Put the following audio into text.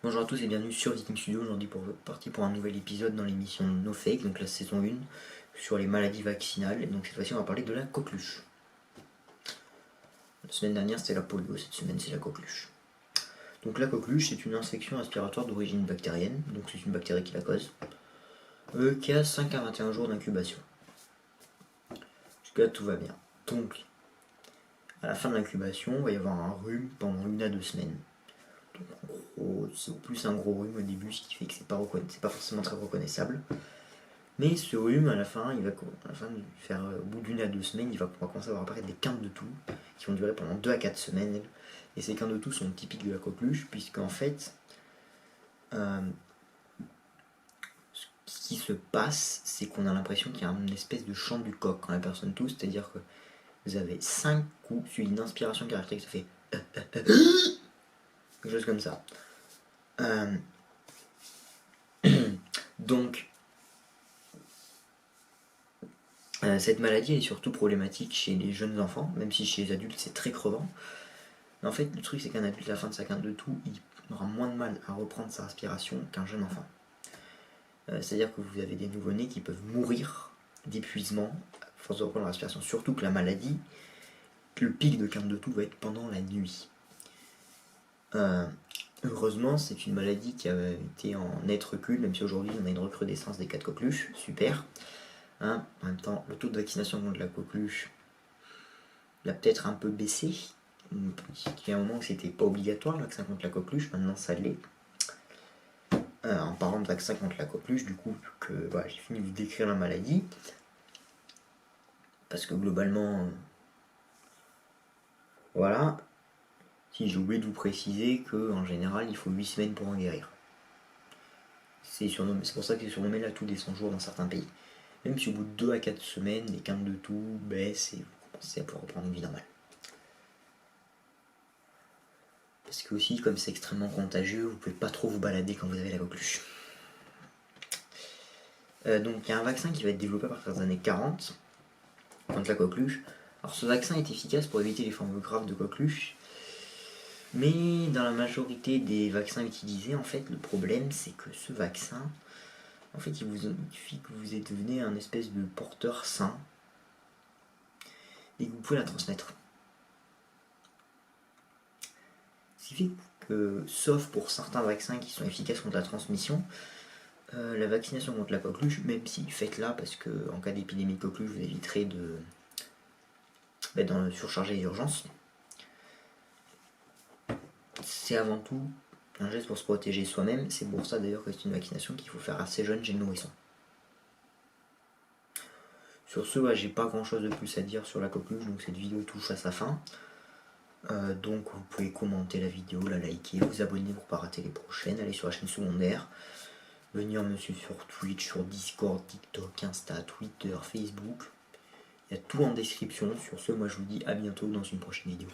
Bonjour à tous et bienvenue sur Viking Studio. Aujourd'hui parti pour un nouvel épisode dans l'émission No Fake, donc la saison 1 sur les maladies vaccinales. Et donc cette fois-ci on va parler de la coqueluche. La semaine dernière c'était la polio, cette semaine c'est la coqueluche. Donc la coqueluche c'est une infection respiratoire d'origine bactérienne, donc c'est une bactérie qui la cause, qui a 5 à 21 jours d'incubation. Jusqu'à là tout va bien. Donc à la fin de l'incubation, il va y avoir un rhume pendant 1 à 2 semaines. Donc en gros, c'est au plus un gros rhume au début, ce qui fait que c'est pas forcément très reconnaissable. Mais ce rhume, à la fin, de faire, au bout d'1 à 2 semaines, on va commencer à avoir apparaître des quintes de toux qui vont durer pendant 2 à 4 semaines. Et ces quintes de toux sont typiques de la coqueluche, puisqu'en fait, ce qui se passe, c'est qu'on a l'impression qu'il y a une espèce de chant du coq quand la personne tousse, c'est-à-dire que vous avez 5 coups suivis d'une inspiration caractéristique, ça fait quelque chose comme ça. Donc, cette maladie est surtout problématique chez les jeunes enfants, même si chez les adultes c'est très crevant. Mais en fait, le truc c'est qu'un adulte, à la fin de sa quinte de toux, il aura moins de mal à reprendre sa respiration qu'un jeune enfant. C'est-à-dire que vous avez des nouveau-nés qui peuvent mourir d'épuisement à force de reprendre la respiration. Surtout que la maladie, le pic de quinte de toux va être pendant la nuit. Heureusement, c'est une maladie qui a été en net recul, même si aujourd'hui on a une recrudescence des cas de coqueluche, super. En même temps, le taux de vaccination contre la coqueluche il a peut-être un peu baissé. Il y a un moment où c'était pas obligatoire le vaccin contre la coqueluche, maintenant ça l'est. En parlant de vaccin contre la coqueluche, du coup, j'ai fini de vous décrire la maladie. Parce que globalement, voilà. Si j'ai oublié de vous préciser qu'en général, il faut 8 semaines pour en guérir. C'est pour ça que c'est surnommé la toux des 100 jours dans certains pays. Même si au bout de 2 à 4 semaines, les quintes de toux baissent et vous commencez à pouvoir reprendre une vie normale. Parce que aussi, comme c'est extrêmement contagieux, vous pouvez pas trop vous balader quand vous avez la coqueluche. Donc il y a un vaccin qui va être développé à partir des années 40 contre la coqueluche. Alors ce vaccin est efficace pour éviter les formes graves de coqueluche, mais dans la majorité des vaccins utilisés, en fait, le problème c'est que ce vaccin, en fait, il suffit que vous devenez un espèce de porteur sain et que vous pouvez la transmettre. Ce qui fait que, sauf pour certains vaccins qui sont efficaces contre la transmission, la vaccination contre la coqueluche, même si faites-la parce que en cas d'épidémie de coqueluche, vous éviterez de surcharger les urgences. C'est avant tout un geste pour se protéger soi-même. C'est pour ça d'ailleurs que c'est une vaccination qu'il faut faire assez jeune chez le nourrisson. Sur ce, j'ai pas grand chose de plus à dire sur la coqueluche, donc cette vidéo touche à sa fin. Donc vous pouvez commenter la vidéo, la liker, vous abonner pour ne pas rater les prochaines, aller sur la chaîne secondaire, venir me suivre sur Twitch, sur Discord, TikTok, Insta, Twitter, Facebook. Il y a tout en description. Sur ce, moi je vous dis à bientôt dans une prochaine vidéo.